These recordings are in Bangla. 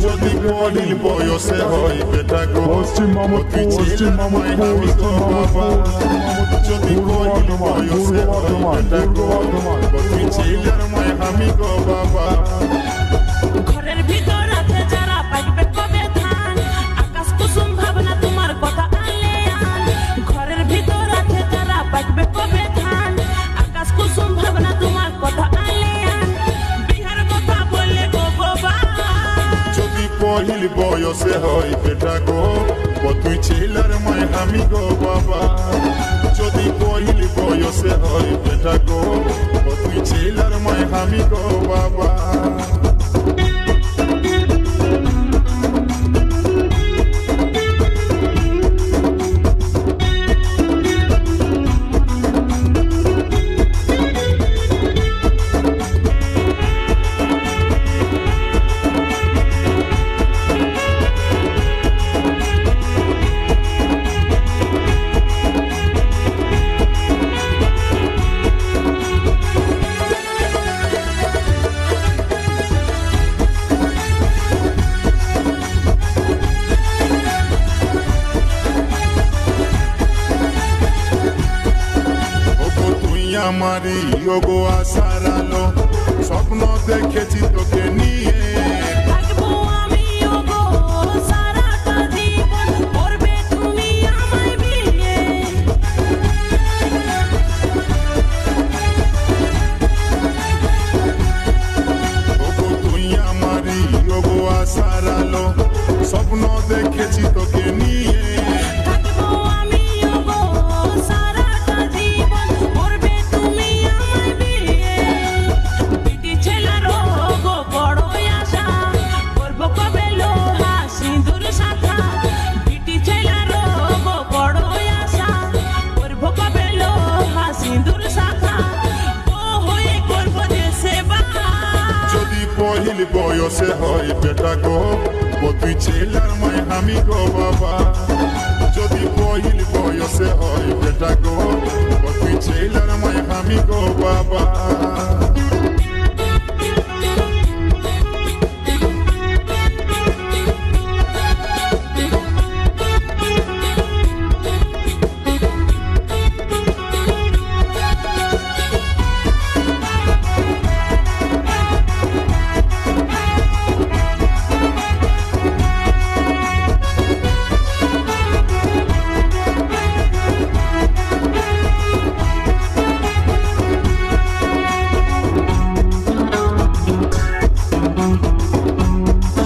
যদি পহিল বয়সে হয় বেটা গো পশ্চিম মামুদপুর যদি পহিল বয়সে হয় বেটা গো তুই ছেলের মায় আমি গো বাবা। ঘরের ভিতর আছে যারা পাইবে কবে ধান আকাশ কুসুম ভাবনা তোমার কথা আনলে আন। ঘরের ভিতর আছে যারা পাইবে কবে ধান আকাশ কুসুম ভাবনা তোমার কথা আনলে আন। বিহার কথা বললে গো বাবা যদি পহিল বয়সে হয় বেটা গো তুই ছেলের মায় আমি গো বাবা। যদি পহিল বয়সে হয় বেটা গো তুই ছেলের মায় আমি গো বাবা। আমারি ওগো আশার আলো স্বপ্ন দেখেছি তোকে নিয়ে থাকবো আমি ওগো সারাটা জীবন করবে তুমি আমায় বিয়ে। ওগো তুই আমারি ওগো আশার আলো স্বপ্ন দেখেছি তোকে নিয়ে থাকবো আমি ওগো সারাটা জীবন করবে তুমি আমায় বিয়ে। বিটি ছেলের ওগো বড় আশা করবো কবে লোহা সিঁদুর শাখা। বিটি ছেলের ওগো বড় আশা করবো কবে লোহা সিঁদুর শাখা। ও হয়ে করবো যে সেবা যদি পহিল বয়সে হয় বেটা গো তুই ছেলের মায় আমি গো বাবা। যদি পহিল বয়সে হয় বেটা গো তুই ছেলের মায় আমি গো বাবা।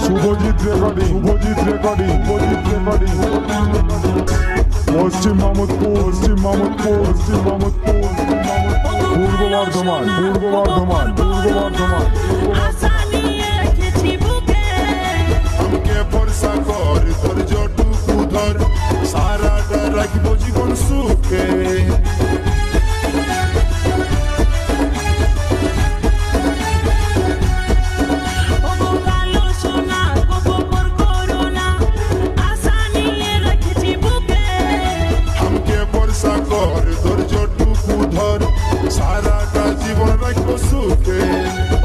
শুভজিৎ রেকর্ডিং পশ্চিম মামুদপুর পূর্ব বর্ধমান আশা নিয়ে রেখেছি বুকে আমাকে ভরসা কর ধৈর্যটুকু ধর সারাটা রাখবো জীবন সুখে। ওগো কালো সোনা গোবর করোনা আশা নিয়ে রেখেছি বুকে। আমাকে ভরসা কর ধৈর্যটুকু ধর সারাটা জীবন রাখবো সুখে।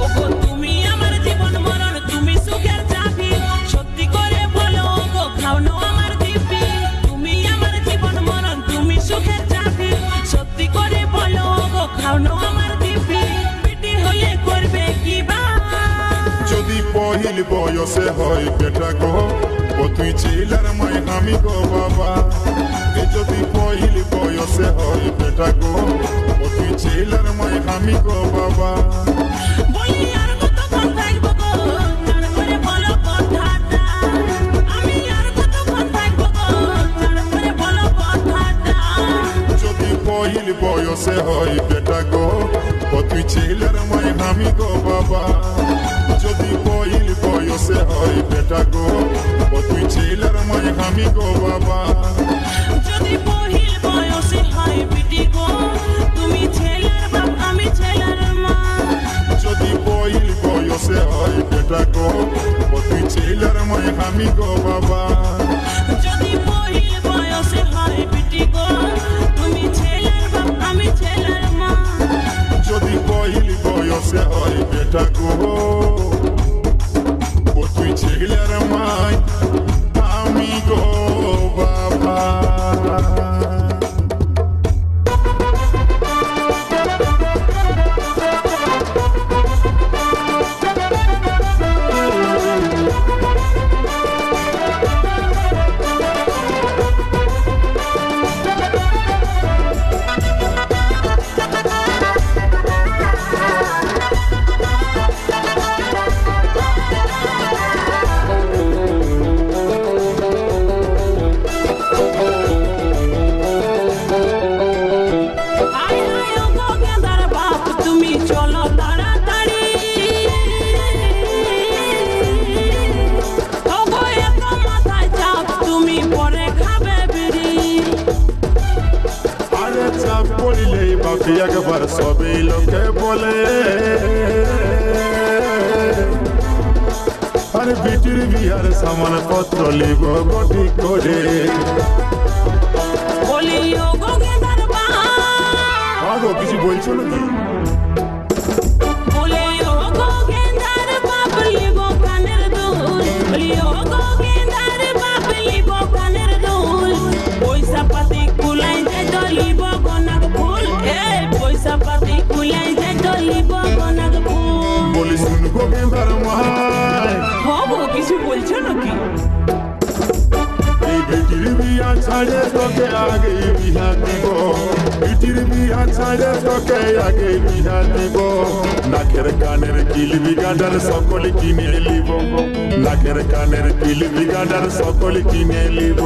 ওগো তুমি আমার জীবন মরণ তুমি সুখের চাবি সত্যি করে বলো ওগো খাওনো আমার দিব্যি। তুমি আমার জীবন মরণ তুমি সুখের চাবি সত্যি করে বলো ওগো খাওনো আমার দিব্যি। পিটি হলে করবে কি বা যদি পহিল বয়সে হয় বেটা গো তুই ছেলের মায় আমি গো বাবা। যদি পহিল বয়সে হয় বেটা গো তুই ছেলের মায় আমি গো বাবা। বলি আর কতক্ষণ থাকবো গো চার করে বলো কথাটা। আমি আর কতক্ষণ থাকবো গো চার করে বলো কথাটা। যদি পহিল বয়সে হয় বেটা গো তুই ছেলের মায় আমি গো বাবা। যদি পহিল বয়সে হয় বেটা গো তুই ছেলের মায় আমি গো বাবা। যদি পহিল বয়সে হয় বিটি গো তুমি ছেলের বাপ আমি ছেলের মা। যদি পহিল বয়সে হয় বেটা গো তুই ছেলের মায় আমি গো বাবা। যদি পহিল বয়সে হয় বিটি গো তুমি ছেলের বাপ আমি ছেলের মা। যদি পহিল বয়সে হয় বেটা গো পড়িলেই বাপি একবার সবই লোকে বলে আরে বিটির বিয়ার সামান পত্র লিব গটি করে বলি ও গো গেন্দার বাপ আগো কিছু বলছো নাকি বলি ও গো গেন্দার বাপ লিব কানের দুল বলি ও গো গেন্দার বাপ লিব কানের দুল পয়সা পাতি কুলাই যে দলিব গনাগ ফুল এ পয়সা পাতি কুলাই যে দলিব গনাগ ফুল বলি শুনবো গেন্দার মাই হবো কিছু বলছো নাকি এই বিটির বিয়া ছাড়ে তোকে আগে বিয়া দিব বিটির বিয়া ছাড়ে তোকে আগে বিয়া দিব নাকের কানের কিলবি গাডার সকল কিনে লিব নাকের কানের কিলবি গাডার সকল কিনে লিব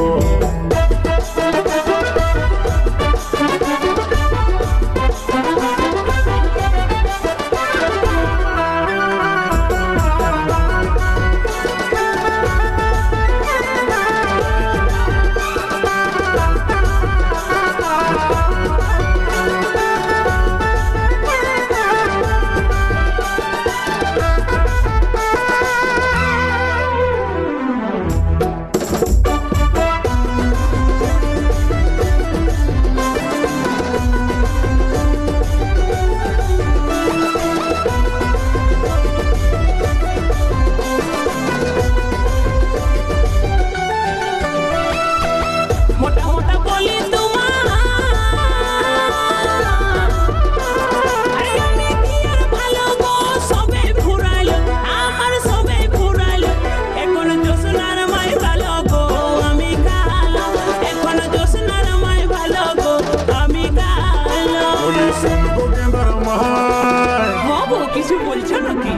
কিছু বলছো নাকি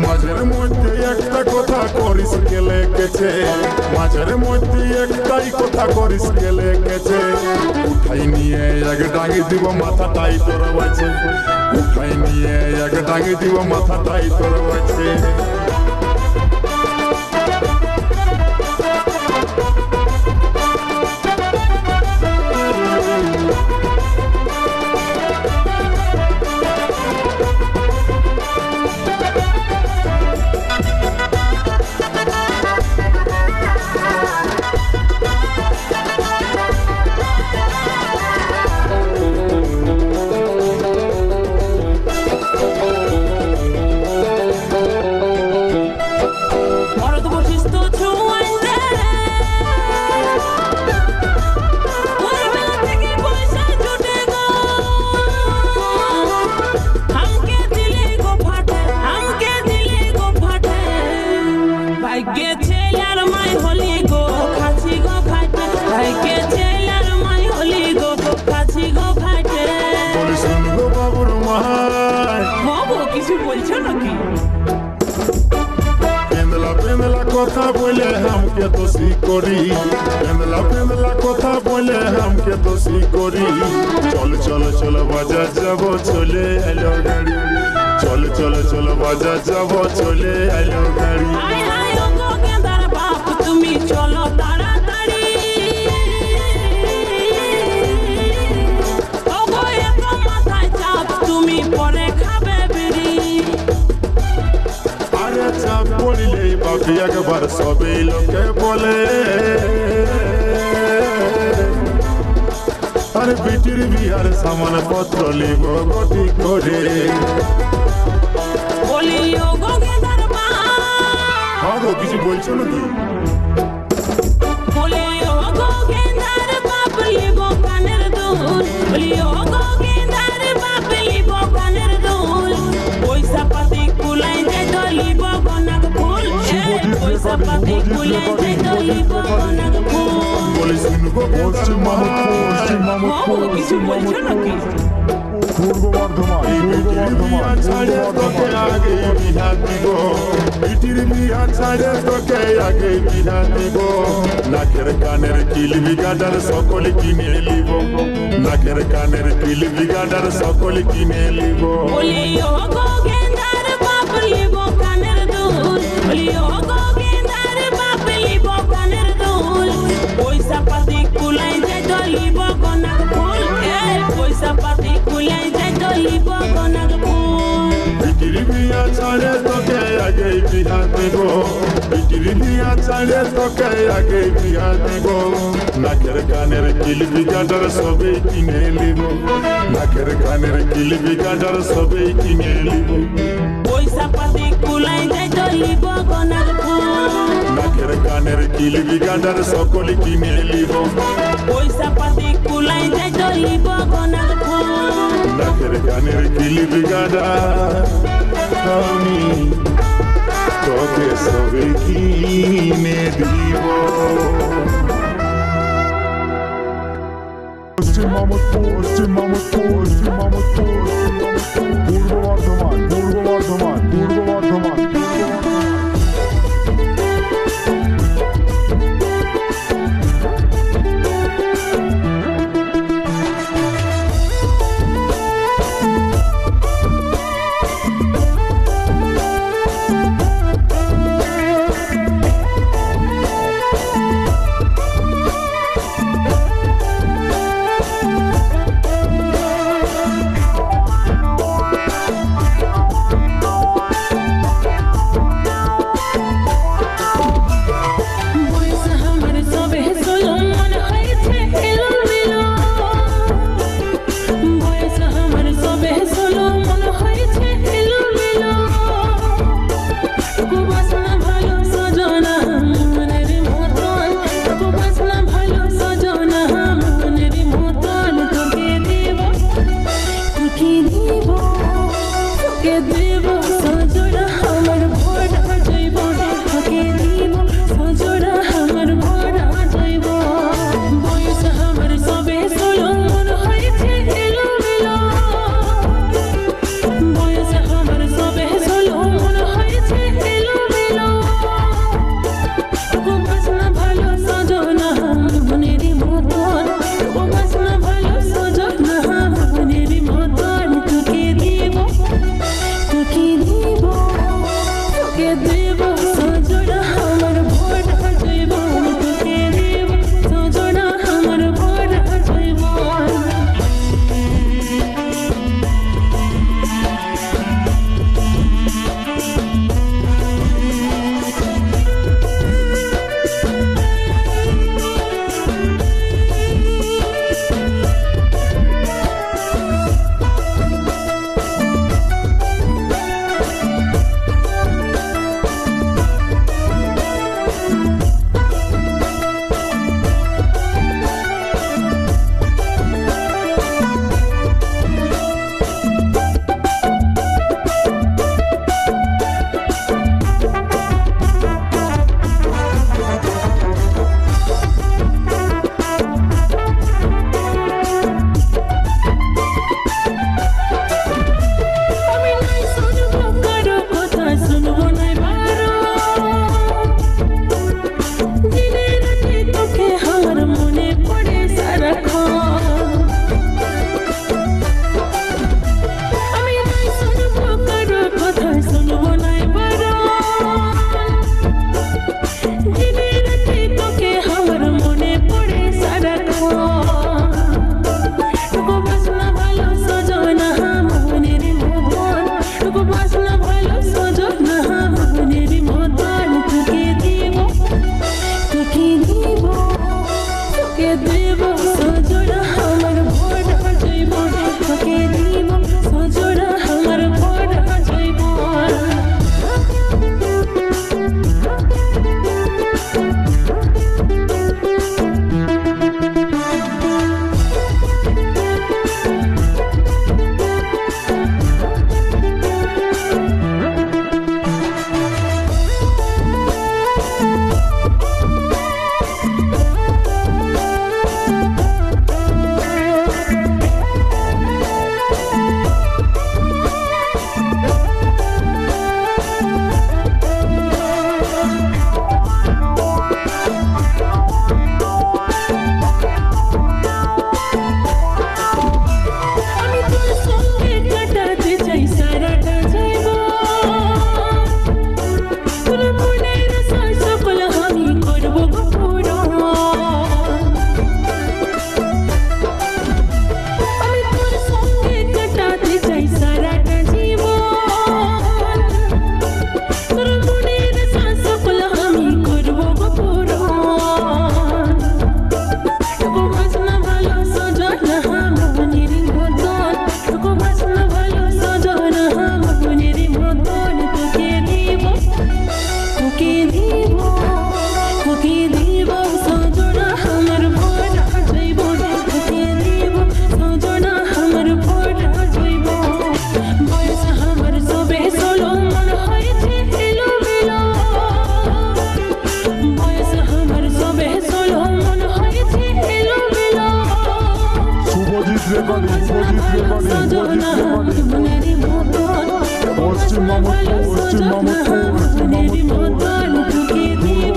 মাঝের মধ্যে একটা কথা করিস গেলে গেছে মাঝের মধ্যে একটাই কথা করিস গেলে গেছে উঠাই নিয়ে এক ডাঙি দিব মাথাটাই তোর বাজে উঠাই নিয়ে এক ডাঙি দিব মাথাটাই তোর বাজে কথা বলে हमके दोषी করি পেন্দলা পেন্দলা কথা বলে हमके दोषी করি চল চল চল বাজার যাব চলে এলো গাড়ি চল চল চল বাজার যাব চলে এলো গাড়ি আয় আয় ও গো গেন্দার বাপ তুমি চলো তাড়াতাড়ি ও গো এত মাথায় চাপ তুমি পরে খাবে বিড়ি আরে চাপ পড়িলেই বাপি একবার সবই লোকে বলে আরে বিটির বিয়ার সামান পত্র লিব গটি করে বলি ও গো গেন্দার বাপ আগো কিছু বলছো নাকি বলি ও গো গেন্দার বাপ লিব কানের দুল বলি ও গো গেন্দার বাপ লিব কানের দুল পয়সা পাতি কুলাই যে দলিব গনাগ ফুল পয়সা পাতি কুলাই যে দলিব গনাগ ফুল বলি শুনবো পশ্চিম মামুদপুর কিছু বলছো নাকি পূর্ব বর্ধমান ছাড়ে তোকে আগে বিহা দিব বিটির বিয়া ছাড়ে তোকে আগে বিহা দিব নাকের কানের কিলবি গাডার সকল কিনে লিব নাকের কানের কিলবি গাডার সকল কিনে লিব বলি ও গো গেন্দার বাপ লিব কানের দুল বলি ও গো গেন্দার বাপ লিব কানের দুল পয়সা পাতি কুলাই যে দলিব গনাগ ফুল আগে বিয়া দেব বিটির বিয়া চাইলে তোকে আগে বিয়া দেব নাকের কানের কিলবি গাডার সবেই কিনে নিব নাকের কানের কিলবি গাডার সবেই কিনে নিব পয়সা পাতি কুলাই যাই চলিব গনার ফুল নাকের কানের কিলবি গাডার সকল কিনে নিব পয়সা পাতি কুলাই যাই চলিব গনার ফুল নাকের কানের কিলবি গাডার আমি তোকে সবে কিনে দিব পশ্চিম মামুদপুর পশ্চিম মামুদপুর পশ্চিম মামুদপুর পূর্ব বর্ধমান পূর্ব বর্ধমান পূর্ব Bardhaman Subhajit recording Paschim Mamudpur Purba Bardhaman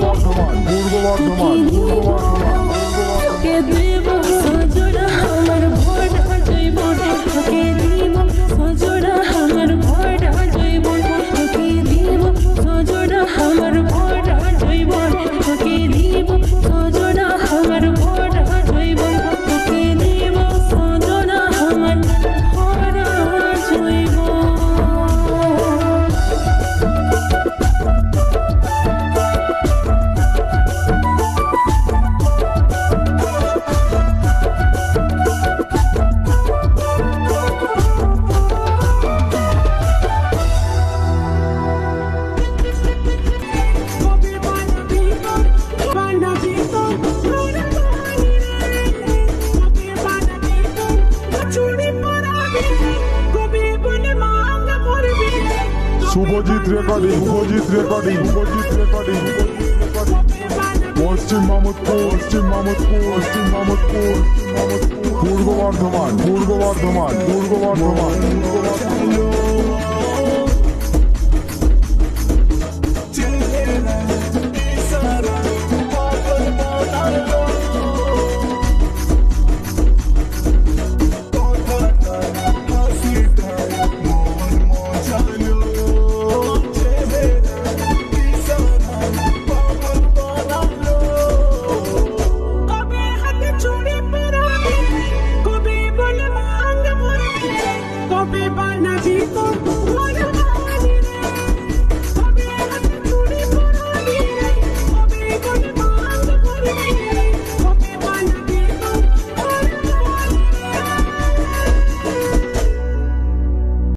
Subhajit recording Paschim Mamudpur Purba Bardhaman Copy by Najito.